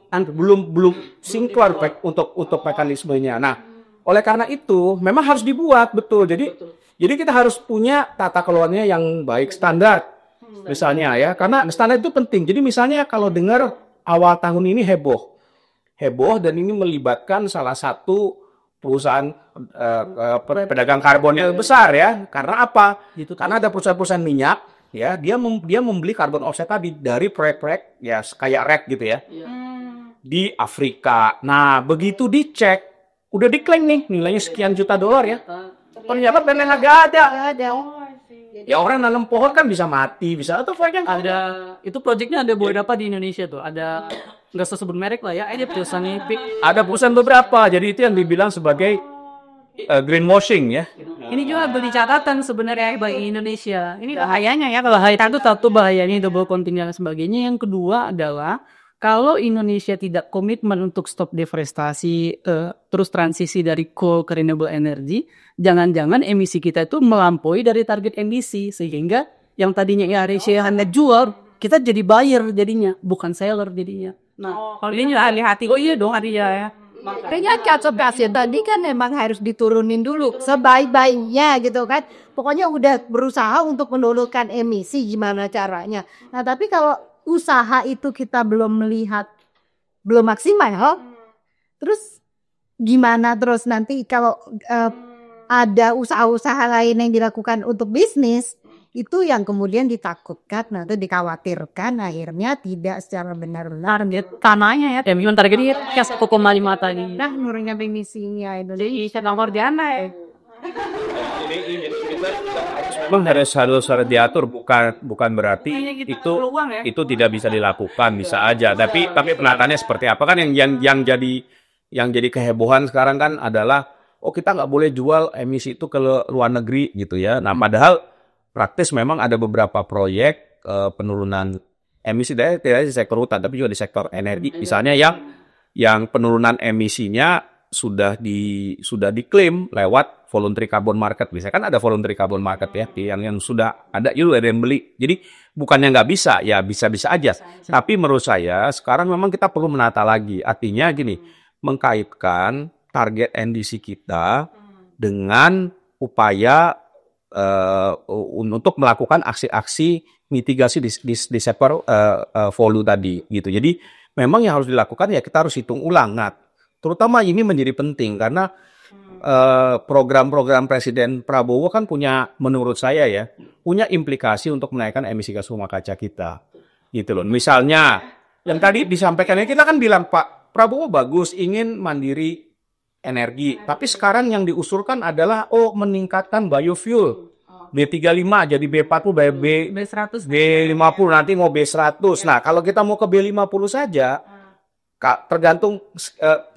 sinkron untuk mekanismenya. Nah, oleh karena itu memang harus dibuat betul. Jadi kita harus punya tata kelolanya yang baik, standar misalnya ya. Karena standar itu penting. Jadi misalnya kalau dengar awal tahun ini heboh dan ini melibatkan salah satu perusahaan pedagang karbon yang besar ya. Karena apa? Karena ada perusahaan-perusahaan minyak ya, dia membeli karbon offset tadi dari proyek-proyek ya kayak REC gitu ya. Di Afrika. Nah, begitu dicek udah diklaim nih nilainya sekian juta dolar ya. Ternyata panelnya nggak ada. Ya orang nanam pohon kan bisa mati, bisa atau proyeknya Ada itu proyeknya ada beberapa di Indonesia tuh. Ada nggak usah sebut merek lah ya. Ada perusahaan ada perusahaan beberapa. Jadi itu yang dibilang sebagai greenwashing ya. Ini juga beli catatan sebenarnya bagi Indonesia. Ini bahayanya ya, kalau itu satu bahayanya double counting dan sebagainya. Yang kedua adalah kalau Indonesia tidak komitmen untuk stop deforestasi, terus transisi dari coal ke renewable energy, jangan-jangan emisi kita itu melampaui dari target emisi, sehingga yang tadinya IRC hanya jual, kita jadi buyer jadinya, bukan seller jadinya. Nah, kalau ini hati-hati. Oh iya dong, hati ya. Makanya konservasi tadi kan memang harus diturunin dulu sebaik-baiknya gitu kan. Pokoknya udah berusaha untuk menurunkan emisi, gimana caranya. Nah tapi kalau usaha itu kita belum melihat, belum maksimal, terus gimana terus nanti kalau ada usaha-usaha lain yang dilakukan untuk bisnis, itu yang kemudian ditakutkan atau dikhawatirkan akhirnya tidak secara benar-benar Tanahnya ya, emisi targetnya kayak 1,5 tadi. nah menurunkan emisinya itu. Jadi nomor di mana ya? Memang harus diatur, bukan berarti itu tidak bisa dilakukan, bisa aja. Tapi penataannya seperti apa kan yang jadi kehebohan sekarang kan adalah kita nggak boleh jual emisi itu ke luar negeri gitu ya. Nah padahal praktis memang ada beberapa proyek penurunan emisi tidak di sektor hutan tapi juga di sektor energi. Misalnya yang penurunan emisinya sudah diklaim lewat voluntary carbon market. Bisa kan ada voluntary carbon market ya yang sudah ada itu ada yang beli. Jadi bukannya nggak bisa, ya bisa-bisa aja. Tapi menurut saya sekarang memang kita perlu menata lagi. Artinya gini, mengkaitkan target NDC kita dengan upaya untuk melakukan aksi-aksi mitigasi di sektor volume tadi gitu. Jadi memang yang harus dilakukan ya kita harus hitung ulang. Nah, terutama ini menjadi penting karena program-program Presiden Prabowo kan menurut saya ya, punya implikasi untuk menaikkan emisi gas rumah kaca kita. Gitu loh. Misalnya, yang tadi disampaikannya kita kan bilang Pak Prabowo bagus, ingin mandiri energi. Tapi sekarang yang diusulkan adalah meningkatkan biofuel. B35 jadi B40, B100, B50, nanti mau B100. Nah, kalau kita mau ke B50 saja, tergantung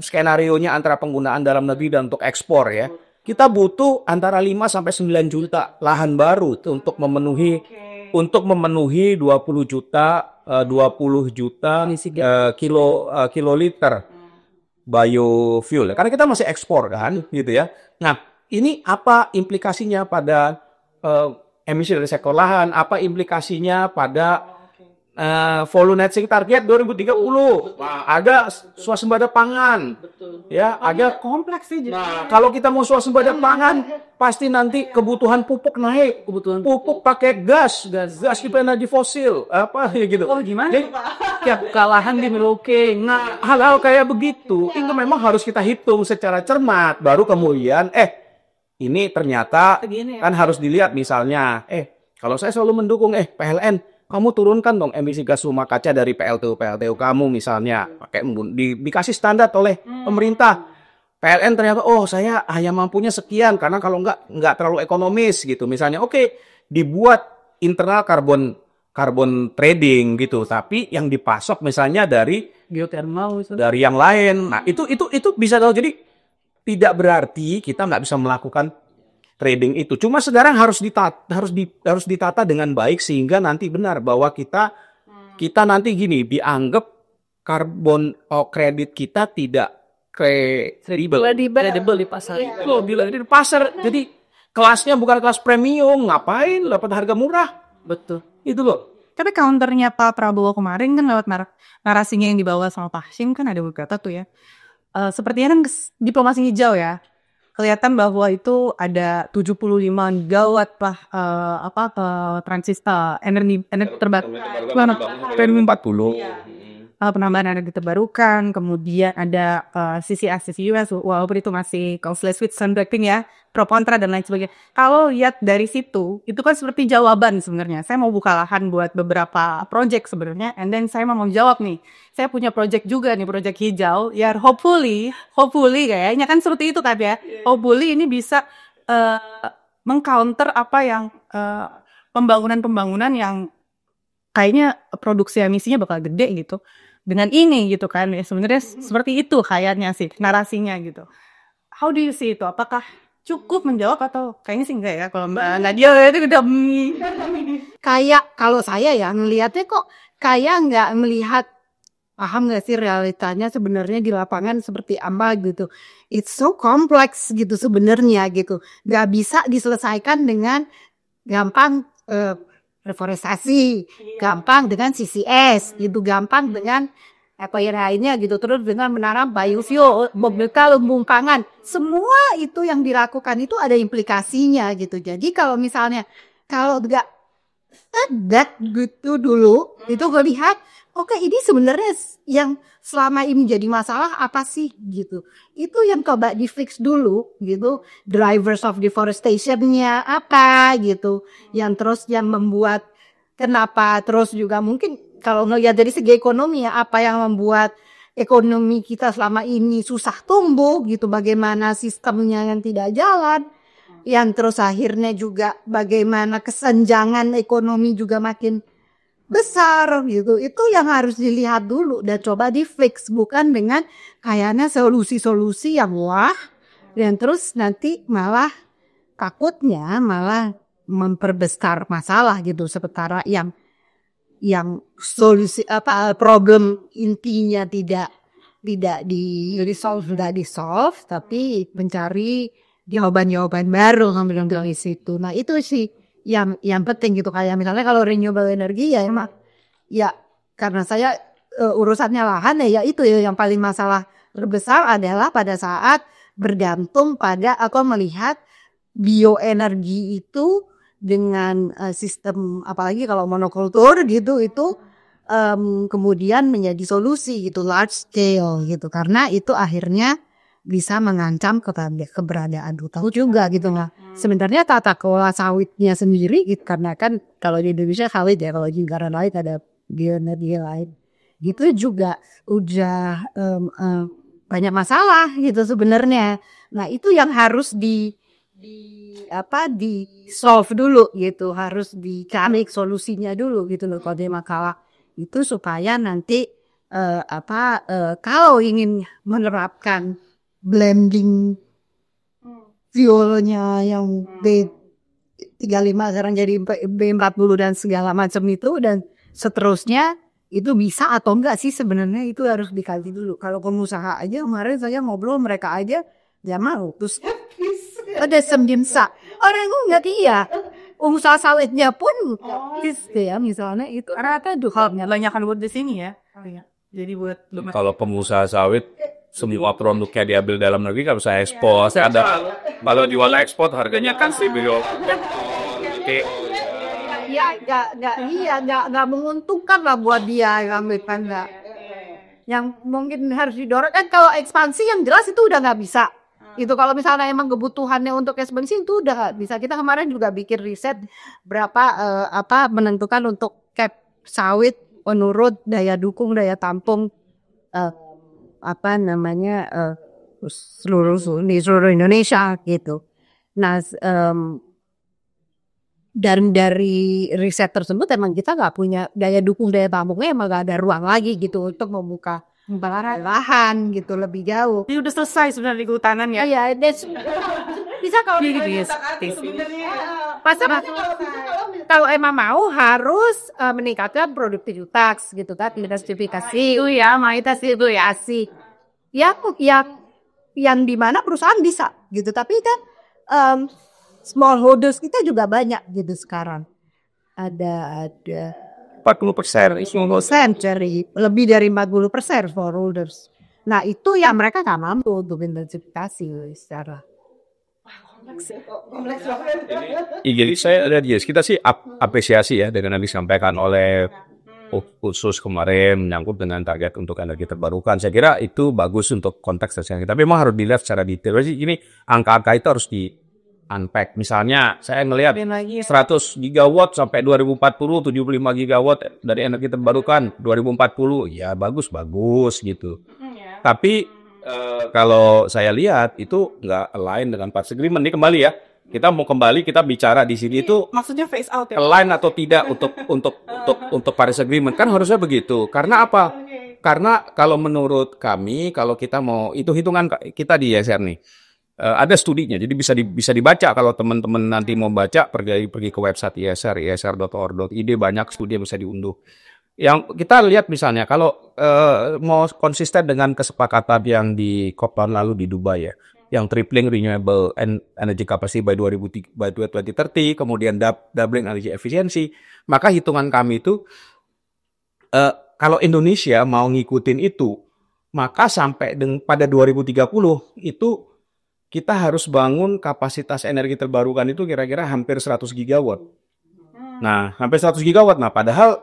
skenarionya antara penggunaan dalam negeri dan untuk ekspor ya. Kita butuh antara 5 sampai 9 juta lahan baru untuk memenuhi 20 juta kiloliter biofuel. Karena kita masih ekspor kan gitu ya. Nah, ini apa implikasinya pada emisi dari sektor lahan? Apa implikasinya pada volume net sink target 2030, ada swasembada pangan, ya ada kompleks sih. Nah, kalau kita mau swasembada pangan, pasti nanti kebutuhan pupuk naik, pupuk pakai gas itu energi fosil, apa ya gitu. Gimana? Jadi, kalahan di Merauke. Nah, hal-hal kayak begitu, itu memang harus kita hitung secara cermat, baru kemudian, ini ternyata kan harus dilihat misalnya, kalau saya selalu mendukung, PLN. Kamu turunkan dong emisi gas rumah kaca dari PLTU kamu misalnya pakai dikasih standar oleh pemerintah. PLN ternyata saya hanya mampunya sekian karena kalau nggak terlalu ekonomis gitu. Misalnya dibuat internal carbon trading gitu, tapi yang dipasok misalnya dari geothermal itu. dari yang lain. Nah, itu bisa tahu. Jadi tidak berarti kita nggak bisa melakukan trading itu. Cuma sekarang harus ditata dengan baik sehingga nanti benar bahwa kita nanti gini dianggap karbon kredit kita tidak kredibel Credible di pasar. Loh, bilang di pasar. Jadi kelasnya bukan kelas premium, ngapain dapat harga murah? Betul. Itu loh. Tapi counternya Pak Prabowo kemarin kan lewat narasinya yang dibawa sama Pak Hashim kan ada berkata tuh ya. Sepertinya kan diplomasi hijau ya. Kelihatan bahwa itu ada 75 gigawatt transistor energi terbarukan 2040. penambahan energi terbarukan, kemudian ada CCS US walaupun itu masih conflict with Sunbreaking ya, pro kontra dan lain sebagainya. Kalau lihat dari situ, itu kan seperti jawaban sebenarnya. Saya mau buka lahan buat beberapa project sebenarnya, and then saya mau jawab nih. Saya punya project juga nih, project hijau. Ya hopefully kayaknya kan seperti itu kan ya. Hopefully ini bisa mengcounter apa yang pembangunan yang kayaknya produksi emisinya bakal gede gitu. Dengan ini gitu kan ya, sebenarnya seperti itu kayaknya sih narasinya gitu. How do you see itu? Apakah cukup menjawab atau kayaknya sih enggak ya kalau Mbak Nadia itu udah Kayak kalau saya ya melihatnya kok kayak nggak melihat paham nggak sih realitanya sebenarnya di lapangan seperti apa gitu. It's so complex gitu sebenarnya gitu. Nggak bisa diselesaikan dengan gampang reforestasi, gampang dengan CCS, gitu, gampang dengan apa yang lainnya gitu, terus dengan menanam biofuel, bekal lumbung pangan, semua itu yang dilakukan itu ada implikasinya gitu. Jadi kalau misalnya kalau nggak ada gitu dulu, itu gue lihat, oke, ini sebenarnya yang selama ini jadi masalah apa sih gitu. Itu yang coba di fix dulu gitu. Drivers of deforestation-nya apa gitu. Yang terus yang membuat kenapa terus juga mungkin kalau ngelihat dari segi ekonomi ya, apa yang membuat ekonomi kita selama ini susah tumbuh gitu. Bagaimana sistemnya yang tidak jalan. Yang terus akhirnya juga bagaimana kesenjangan ekonomi juga makin besar gitu. Itu yang harus dilihat dulu dan coba di fix, bukan dengan kayaknya solusi-solusi yang wah dan terus nanti malah takutnya malah memperbesar masalah gitu, sementara yang solusi problem intinya tidak di solve tapi mencari jawaban baru ngambil dari situ. Nah itu sih yang penting gitu, kayak misalnya kalau renewable energy ya emang ya karena saya urusannya lahan ya itu ya yang paling masalah terbesar adalah pada saat bergantung pada atau melihat bioenergi itu dengan sistem apalagi kalau monokultur gitu itu kemudian menjadi solusi gitu large scale gitu, karena itu akhirnya bisa mengancam keberadaan hutan juga gitu lah. Sebenarnya tata kelola sawitnya sendiri gitu, karena kan kalau di Indonesia sawit ya, kalau di negara lain ada bioenergi lain gitu juga udah banyak masalah gitu sebenarnya. Nah itu yang harus di solve dulu gitu, harus dicari solusinya dulu gitu loh kalau dia makalah itu, supaya nanti kalau ingin menerapkan blending fuelnya yang B35 sekarang jadi B40 dan segala macam itu dan seterusnya, itu bisa atau enggak sih sebenarnya itu harus dikaji dulu. Kalau pengusaha aja kemarin saya ngobrol, mereka aja dia mau terus ada semdimsa orang enggak iya pengusaha sawitnya pun ya misalnya itu rata duhalnya banyak kan buat di sini ya. Jadi buat kalau pengusaha sawit semua produknya diambil dalam negeri kan bisa ekspor. Ada kalau jual ekspor harganya kan sih beliau. Nggak menguntungkan lah buat dia ngambil kan nggak. Yang mungkin harus didorong kan kalau ekspansi yang jelas itu udah nggak bisa. Itu kalau misalnya emang kebutuhannya untuk ekspansi itu udah nggak bisa. Kita kemarin juga bikin riset berapa menentukan untuk cap sawit menurut daya dukung daya tampung seluruh Indonesia gitu. Nah dan dari riset tersebut emang kita nggak punya daya dukung daya tampungnya, emang nggak ada ruang lagi gitu untuk membuka pembakaran lahan gitu lebih jauh. Ini udah selesai sebenarnya di kehutanan ya. Iya, bisa kalau kalau emang mau harus meningkatkan produktivitas gitu kan, diversifikasi itu ya, mayoritas itu ya asik. Yang di mana perusahaan bisa gitu, tapi kan smallholders kita juga banyak gitu sekarang. Ada 40% dari lebih dari 40% smallholders. Nah itu yang mereka nggak mampu untuk intensifikasi secara Jadi saya ada kita sih apresiasi ya dengan yang disampaikan oleh khusus kemarin menyangkut dengan target untuk energi terbarukan. Saya kira itu bagus untuk konteks sekarang. Tapi memang harus dilihat secara detail. Jadi ini angka-angka itu harus di unpack. Misalnya saya ngelihat 100 gigawatt sampai 2040, 75 gigawatt dari energi terbarukan 2040. Ya bagus gitu. Tapi kalau saya lihat itu nggak align dengan Paris Agreement. Ini kembali ya. Kita mau kembali kita bicara di sini itu Maksudnya phase out ya. align atau tidak untuk Paris Agreement, kan harusnya begitu. Karena apa? Karena kalau menurut kami, kalau kita mau itu hitungan kita di ISR nih, ada studinya. Jadi bisa dibaca kalau teman-teman nanti mau baca pergi ke website ISR, isr.or.id, banyak studi yang bisa diunduh. Yang kita lihat misalnya kalau mau konsisten dengan kesepakatan yang di COP tahun lalu di Dubai ya, yang tripling renewable energy capacity by 2030, kemudian doubling energy efficiency, maka hitungan kami itu kalau Indonesia mau ngikutin itu, maka sampai pada 2030 itu kita harus bangun kapasitas energi terbarukan itu kira-kira hampir 100 gigawatt. Nah, hampir 100 gigawatt. Nah, padahal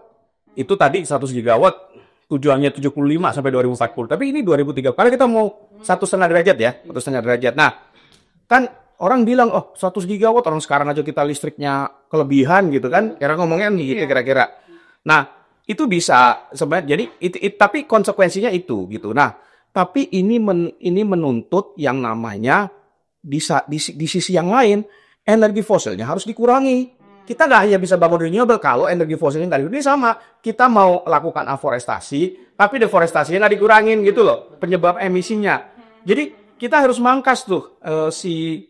itu tadi 100 gigawatt tujuannya 75 sampai 2040. Tapi ini 2030. Karena kita mau 1,5 derajat ya, 1,5 derajat. Nah, kan orang bilang, oh 100 gigawatt, orang sekarang aja kita listriknya kelebihan gitu kan. Kira ngomongnya gitu kira-kira. Nah, itu bisa sebenarnya. Jadi, tapi konsekuensinya itu gitu. Nah, tapi ini menuntut yang namanya di sisi yang lain, energi fosilnya harus dikurangi. Kita nggak hanya bisa bangun renewable kalau energi fosilnya nggak dikurangi. Sama, kita mau lakukan afforestasi, tapi deforestasinya nggak dikurangin gitu loh, penyebab emisinya. Jadi kita harus mangkas tuh si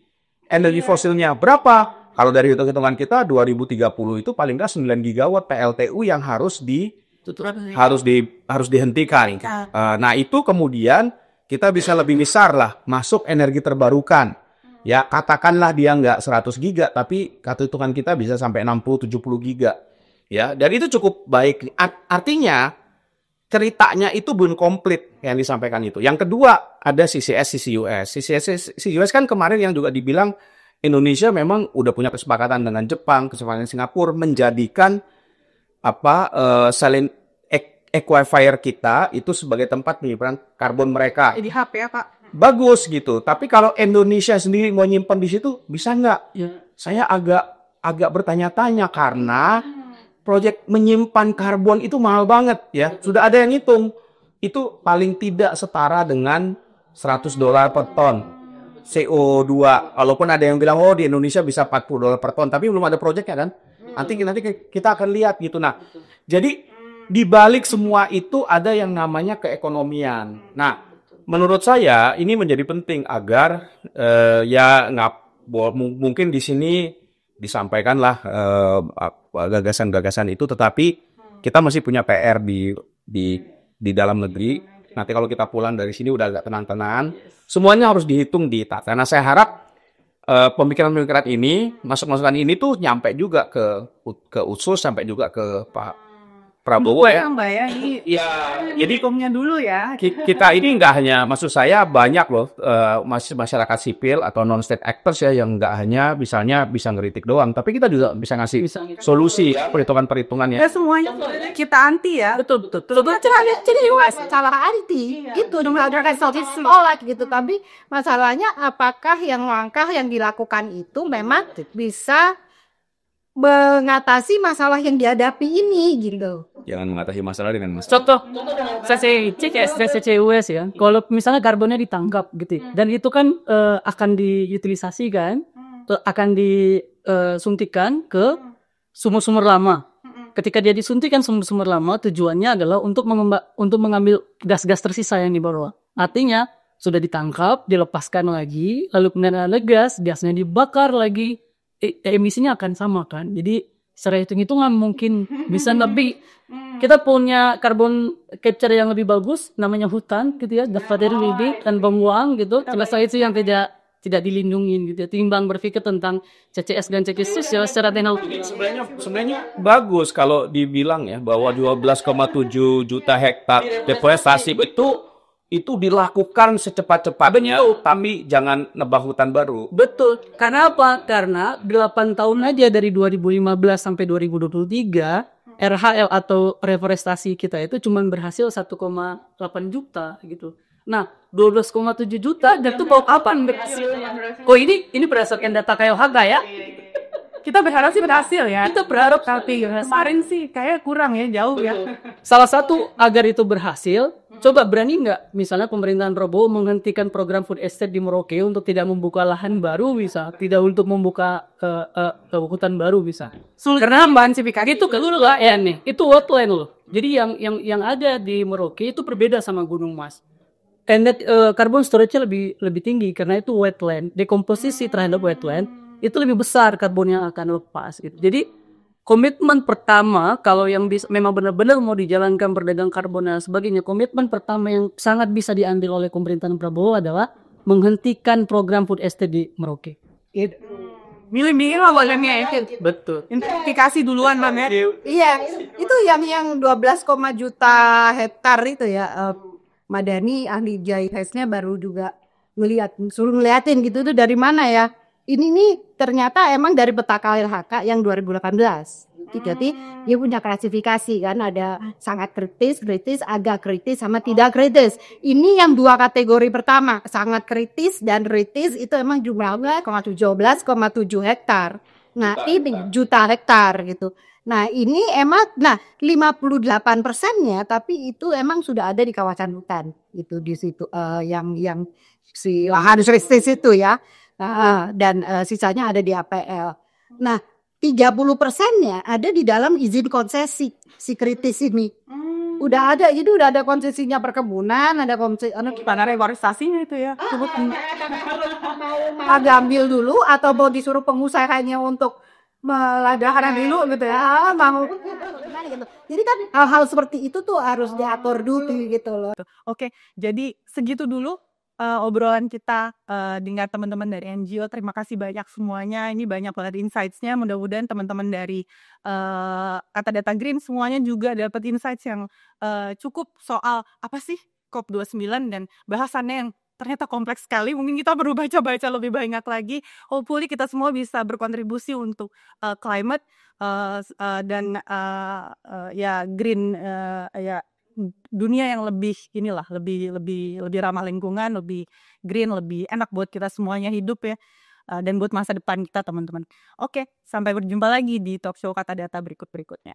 energi fosilnya berapa. Kalau dari hitung-hitungan kita 2030 itu paling nggak 9 gigawatt PLTU yang harus dihentikan. Nah itu kemudian kita bisa lebih besar lah masuk energi terbarukan. Ya katakanlah dia nggak 100 giga, tapi hitungan kita bisa sampai 60-70 giga. Ya, dan itu cukup baik. Artinya ceritanya itu belum komplit yang disampaikan itu. Yang kedua ada CCS, CCUS. CCUS kan kemarin yang juga dibilang Indonesia memang udah punya kesepakatan dengan Jepang, kesepakatan Singapura menjadikan silent aquifer kita itu sebagai tempat penyimpanan karbon mereka. Di HP ya Pak. Bagus gitu. Tapi kalau Indonesia sendiri mau nyimpan di situ bisa nggak? Ya. Saya agak bertanya-tanya karena proyek menyimpan karbon itu mahal banget ya. Sudah ada yang hitung. Itu paling tidak setara dengan $100 per ton CO2. Walaupun ada yang bilang oh di Indonesia bisa $40 per ton, tapi belum ada proyeknya kan. Nanti kita akan lihat gitu. Nah, jadi di balik semua itu ada yang namanya keekonomian. Nah, menurut saya ini menjadi penting agar mungkin di sini disampaikanlah gagasan-gagasan itu, tetapi kita masih punya PR di dalam negeri. Nanti kalau kita pulang dari sini udah agak tenang-tenang, semuanya harus dihitung di tata. Nah, saya harap pemikiran-pemikiran ini, masukan ini tuh nyampe juga ke USUS, sampai juga ke Pak Prabowo ya. Mbak ya, jadi komnya dulu ya. Kita ini nggak hanya, maksud saya banyak loh masyarakat sipil atau non-state actors ya yang nggak hanya misalnya bisa ngeritik doang, tapi kita juga bisa ngasih solusi ya, perhitungan-perhitungannya. Ya semuanya kita anti ya. Betul. Jadi salah anti itu dong ada results sekolah gitu. Tapi masalahnya apakah langkah yang dilakukan itu memang bisa mengatasi masalah yang dihadapi ini gitu. Jangan mengatasi masalah dengan masalah. Contoh, CCUS ya. Kalau misalnya karbonnya ditangkap gitu, dan itu kan akan diutilisasikan, akan disuntikan ke sumur-sumur lama. Ketika dia disuntikan sumber-sumber lama, tujuannya adalah untuk mengambil gas-gas tersisa yang di bawah. Artinya sudah ditangkap, dilepaskan lagi, lalu kemudian ada gas, gasnya dibakar lagi, emisinya akan sama kan. Jadi secara hitung-hitungan mungkin bisa lebih. Kita punya carbon capture yang lebih bagus, namanya hutan gitu ya, dapat lebih dan pembuang gitu. Jelas itu yang tidak dilindungi gitu ya. Timbang berpikir tentang CCS dan CCS ya secara teknologi. Sebenarnya bagus kalau dibilang ya bahwa 12,7 juta hektar deforestasi itu dilakukan secepat-cepatnya, tapi jangan nebah hutan baru. Betul. Karena apa? Karena 8 tahun aja dari 2015 sampai 2023 RHL atau reforestasi kita itu cuma berhasil 1,8 juta gitu. Nah, 12,7 juta dan itu mau apa berhasil? Kok ini berdasarkan data KLHK ya? Kita berharap sih berhasil ya. Kita berharap Tapi kemarin sih kayak kurang ya, jauh ya. salah satu agar itu berhasil, coba berani nggak misalnya pemerintahan Prabowo menghentikan program food estate di Merauke untuk tidak membuka lahan baru bisa, tidak untuk membuka hutan baru bisa. Karena bahan civikat Itu kalau nggak ya nih, itu wetland loh. Jadi yang ada di Merauke itu berbeda sama Gunung Mas. And that carbon storage-nya lebih tinggi karena itu wetland. Dekomposisi terhadap wetland itu lebih besar karbon yang akan lepas gitu. Jadi komitmen pertama kalau yang memang benar-benar mau dijalankan berdagang karbon dan sebagainya, komitmen pertama yang sangat bisa diambil oleh pemerintahan Prabowo adalah menghentikan program food estate di Merauke. milih-milih awalnya ya. Betul. Identifikasi duluan Bang ya. Iya, itu yang 12, juta hektar itu ya. Madani ahli GIS-nya baru juga suruh ngeliatin gitu tuh dari mana ya. Ini nih ternyata emang dari peta KLHK yang 2018. Jadi dia punya klasifikasi kan, ada sangat kritis, agak kritis sama tidak kritis. Ini yang 2 kategori pertama, sangat kritis dan kritis itu emang jumlahnya 17,7 hektar. Nah, ini juta hektar gitu. Nah, ini emang 58%-nya tapi itu emang sudah ada di kawasan hutan gitu di situ yang si lahan kritis itu ya. Dan sisanya ada di APL. Nah, 30%-nya ada di dalam izin konsesi si kritis ini. Udah ada, jadi udah ada konsesinya perkebunan, ada konsesi Gimana reforestasinya itu ya? mau ambil dulu atau mau disuruh pengusahanya untuk meladakan dulu gitu ya, mau gimana gitu. Jadi kan hal-hal seperti itu tuh harus diatur dulu gitu loh. Oke, jadi segitu dulu obrolan kita dengan teman-teman dari NGO. Terima kasih banyak semuanya. Ini banyak banget insights-nya. Mudah-mudahan teman-teman dari Kata Data Green semuanya juga dapat insights yang cukup soal apa sih COP29 dan bahasannya yang ternyata kompleks sekali. Mungkin kita perlu baca-baca lebih banyak lagi. Hopefully kita semua bisa berkontribusi untuk climate dan ya green ya dunia yang lebih lebih ramah lingkungan, lebih green, lebih enak buat kita semuanya hidup ya. Dan buat masa depan kita teman-teman. Oke, sampai berjumpa lagi di talk show Kata Data berikutnya.